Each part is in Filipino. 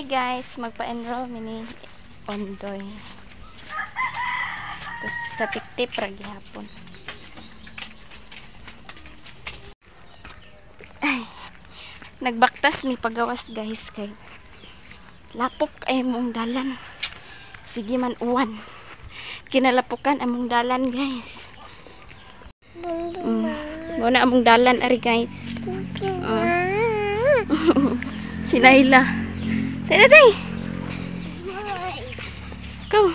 Hi guys, magpa-enroll mini ondoy. Tapos sa tiktip ra gihapon. Ay, nagbaktas mi pagawas guys kay lapok ay mong dalan. Sige man uwan. Kinalapukan among dalan guys. Muna among dalan ari guys. Si Naila. Tay. Kau.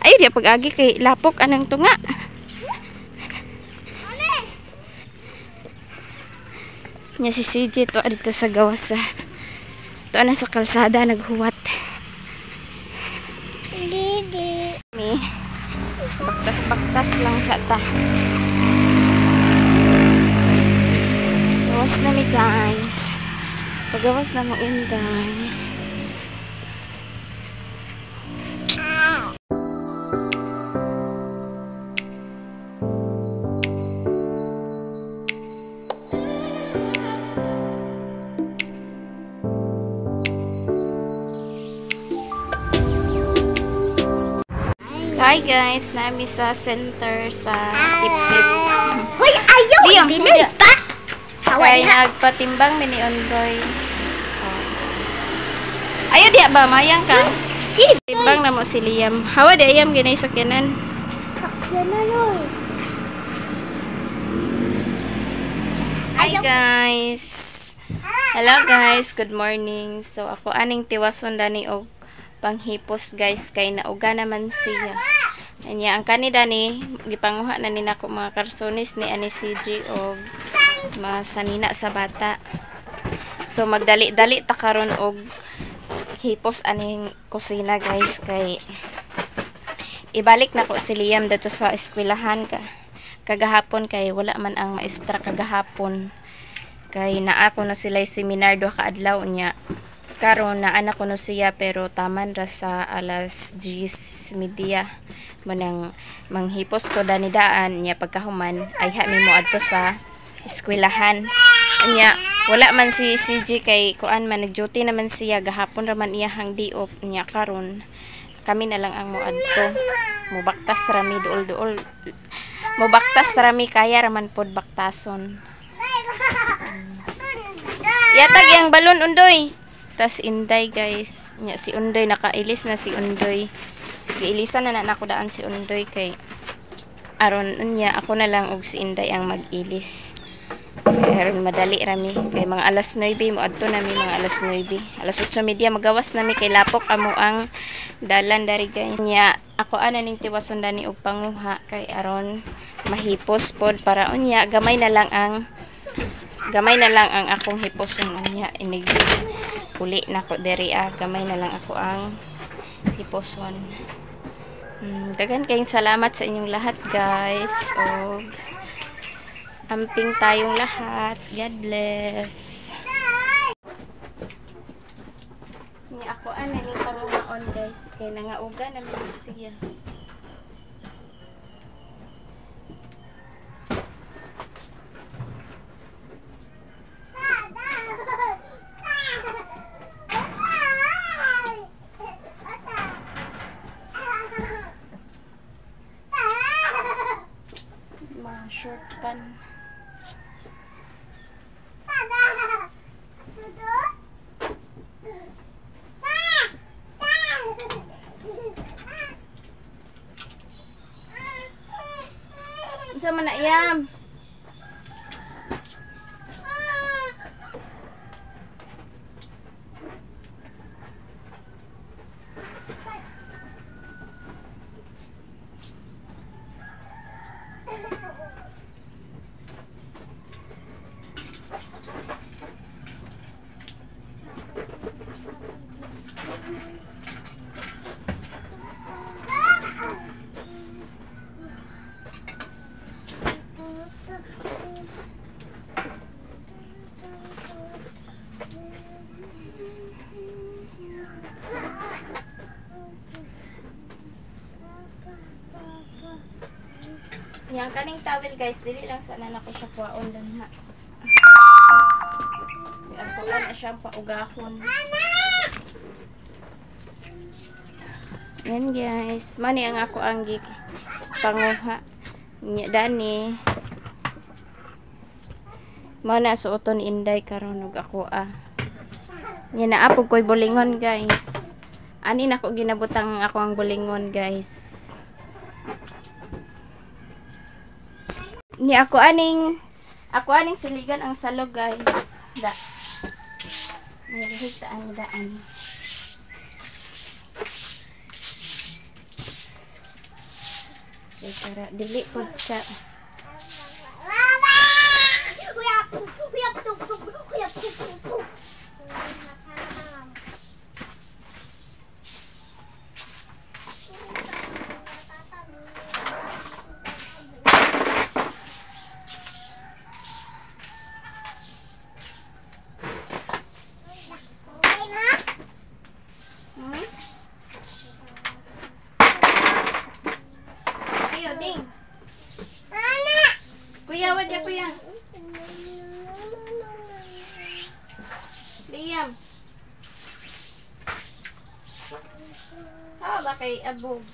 Ay dia pag-agi kay lapok anang tunga. Nya si CJ to dito sa gawas sa. To ana sa kalsada naghuwat. Didi. Mi. Baktas lang sa ta. Gawas na mi guys. Pagawas na mo inday. Hi guys, nami sa center sa Tip-Tip. Hoy, ayaw! Bilid pa! Kaya nagpatimbang mini ondoy. Ayaw di ba? Mayang ka? Timbang na mo si Liam. Hawa di ayam ginay sa kinan. Hi guys! Hello guys, good morning. So ako aning tiwason dani og panghipos guys kay nauga naman siya. Anya ang kanida ni gipanguha na ni nako mga karsonis ni ani CG og mga sanina sa bata. So magdali-dali ta karon og hipos aning kusina guys kay ibalik na ko si Liam dito sa eskwelahan kagahapon kay wala man ang maestra kagahapon kay naa ko no sila seminar do kaadlaw niya. Karon na anak ko no siya pero taman ra sa alas 10:30 manang manghipos ko danidaan niya pagkahuman ay ha nimo adto sa eskwelahan niya wala man si CJ kay kuan man nag-duty naman siya gahapon ra man iyang di-off niya karon kami na lang ang moadto mubaktas rami duol mubaktas rami kaya raman pod baktason yatag yang balon undoy. Tas inday guys, nya si Undoy nakailis na si Undoy. Giilisan na nako daan si Undoy kay aron nya ako na lang og si Inday ang mag-ilis. Pero madali rami kay mga alas 9 mo adto nami mga alas 9. Alas 8:30 magawas nami kay lapok amo ang dalan dari guys. Nya ako ana ning tiwason dani og panguha kay aron mahipos pod para unya gamay na lang ang akong hiposon unya inig uli na ko deri gamay na lang ako ang hiposon. Dagan kayong salamat sa inyong lahat guys og amping tayong lahat. God bless. Ni ako ani ni panguhaon guys kay nangauga na mi siya. Short pan. Sama na iyam. Yang kaning towel guys, dili lang sana nako siya kuwaon lang ha. Ang tulan na siyang paugahon. Yan guys, mani ang ako ang panguha nya dani. Mana suoton ni Inday karon ug ako Nya naapog koy bulingon guys. Ani nako ginabutang ako ang bulingon guys. Ni ako aning siligan ang salog guys. Da. May hitaan daan. Para dili po siya. Kuya, wala kuya. Liam. Ba kay abog?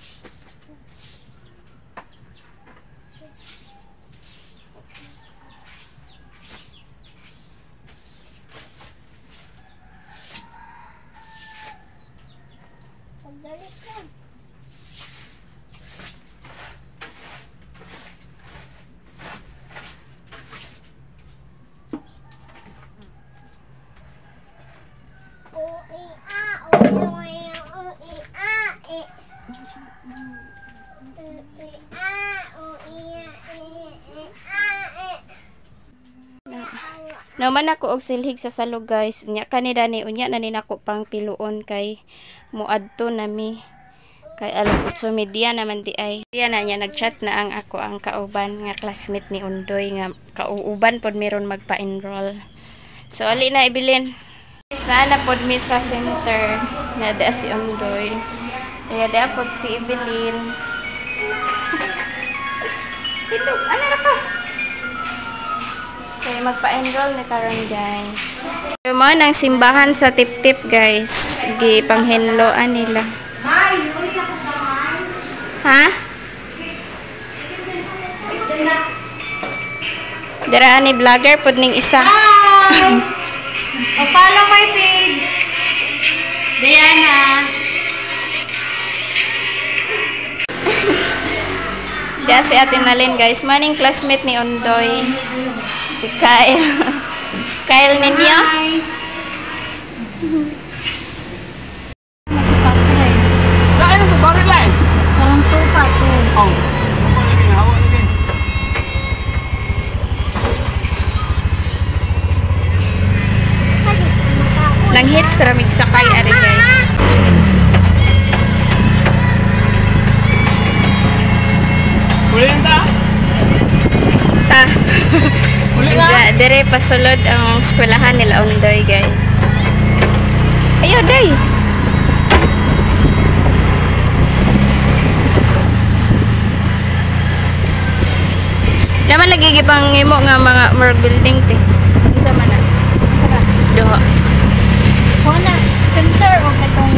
Naman ako og silhig sa salog guys. Nya kanida ni unya na ni nako pang piluon kay muadto nami. Kay alam 8:30 naman di ay. Diya na niya nagchat na ang ako ang kauban nga classmate ni Undoy nga kauuban pod meron magpa-enroll. So ali na ibilin. Sana pod mi sa center na da si Undoy. Kaya da pod si Evelyn. Dito, ano na pa? Okay, magpa-enroll na karon guys. Pero mo nang simbahan sa tip-tip guys. Gipanghenloan nila. Ha? Dira ani vlogger pud ning isa. Follow my page. Diana. Diya si Ate Nalin guys. Maning classmate ni Undoy. Si Kyle. Kyle ninyo? Lain tu baru lain. Parang tupa to. Oh. Lagi hawa lagi. Nang hits ramig sakay ari guys. Boleh entah? Ta. Boleh lah. Dire pasulod ang eskwelahan nila Undoy guys. Ayo day. Naman nagigipang imo nga mga more building te. Isa man na. Isa ka? Duha. Kung na, center o katong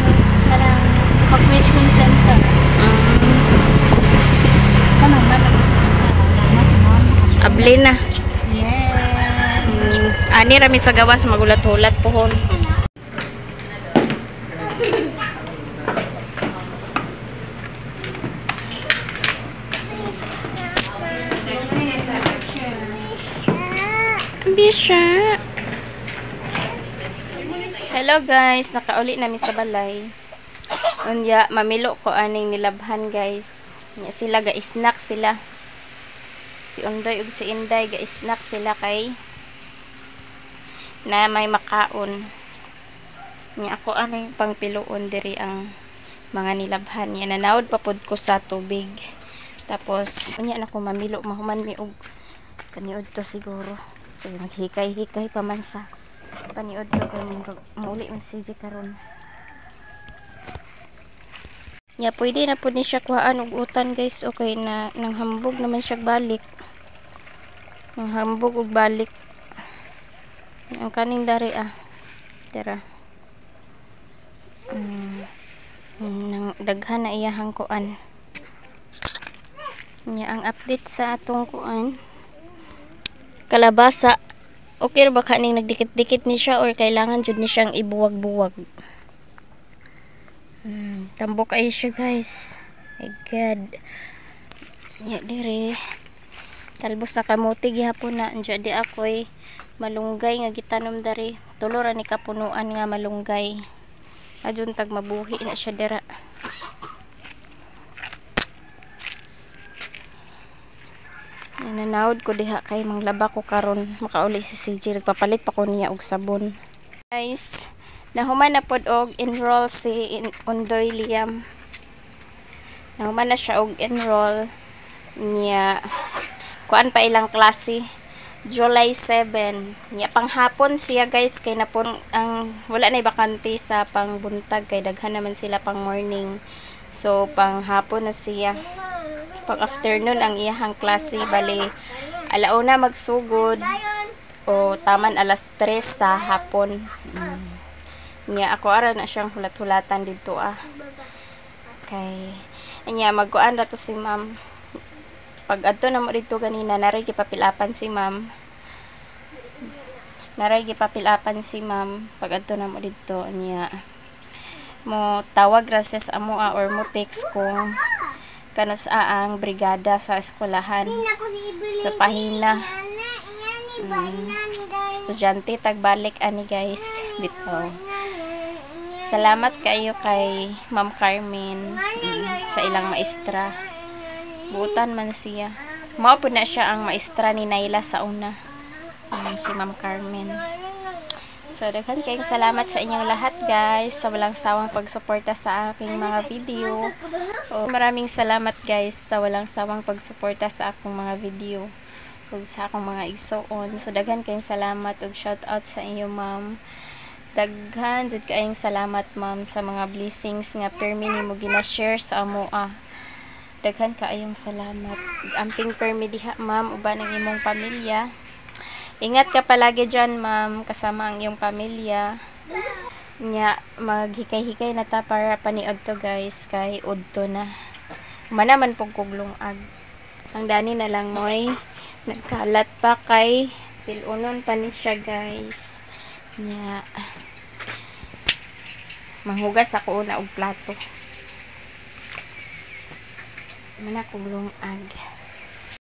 kanang pag-wishing center. Kanang malabas center. Mas mama. Abli na. Yes. Ani rami sa gawas magulat-hulat pohon. Bisa. Hello guys, nakauli namin sa balay. Unya mamilo ko aning nilabhan guys. Nya sila ga-snack sila. Si Undoy ug si Inday ga-snack sila kay na may makaon. Nya ako aning pangpiluon diri ang mga nilabhan. Nya nanawod pa pod ko sa tubig. Tapos unya na ko mamilo mahuman mi og kaniud to siguro. Kaya maghikay-hikay pa man sa paniod ko kung mauli man si karon. Nya pwede na po ni siya kuhaan og utan guys. Okay na nang hambog naman siya balik. Nang hambog og balik. Ang kaning dari daghan na iyahang kuan. Nya ang update sa atong kuan. Kalabasa. Okay ra ba kaning nagdikit-dikit ni siya or kailangan jud ni siyang ibuwag-buwag? Tambok ay siya, guys. My God. Nya dire. Talbos na kamuti gihapon na. Andiya di ako'y malunggay nga gitanom dari. Tulo ra ni kapunuan nga malunggay. Adun tag mabuhi na siya dira. Nanawod ko diha kay manglaba ko karon makauli si CJ, nagpapalit pa ko niya og sabon. Guys, nahuman na pod og enroll si Undoy Liam. Nahuman na siya og enroll niya. Kuan pa ilang klase. July 7. Niya panghapon siya, guys, kay napon ang wala na bakante sa pangbuntag kay daghan naman sila pang morning. So panghapon na siya. Pag afternoon ang iyahang klase, bali alauna magsugod o taman alas 3 sa hapon. Niya ako ara na siyang hulat-hulatan dito Okay. Niya magkuan ra to si ma'am. Pag adto na mo dito ganina naray gipapilapan si ma'am. Pag adto na mo dito niya mo tawag ra siya sa amoa or mo text kung kanus ang brigada sa eskwelahan sa pahina. Estudyante tagbalik ani, guys, dito. Salamat kayo kay Ma'am Carmen sa ilang maestra. Buutan man siya. Mao pud na siya ang maestra ni Naila sa una. Si Ma'am Carmen. So, daghan kayong salamat sa inyong lahat, guys, sa walang sawang pagsuporta sa aking mga video. Maraming salamat, guys, sa walang sawang pagsuporta sa akong mga video ug sa akong mga igsoon. So, daghan kayong salamat ug shout out sa inyo, ma'am. Daghan jud kayong salamat, ma'am, sa mga blessings nga permi nimo gina-share sa amoa. Daghan kaayong salamat. Amping permi diha, ma'am, uban ang imong pamilya. Ingat ka palagi dyan, ma'am, kasama ang iyong pamilya. Nya, maghikay-hikay na ta para paniod to, guys, kay udto na. Manaman pong kuglungag. Ang dani na lang mo'y nagkalat pa kay pilunon pa ni siya, guys. Nya, manghugas ako una og plato. Mana kuglungag.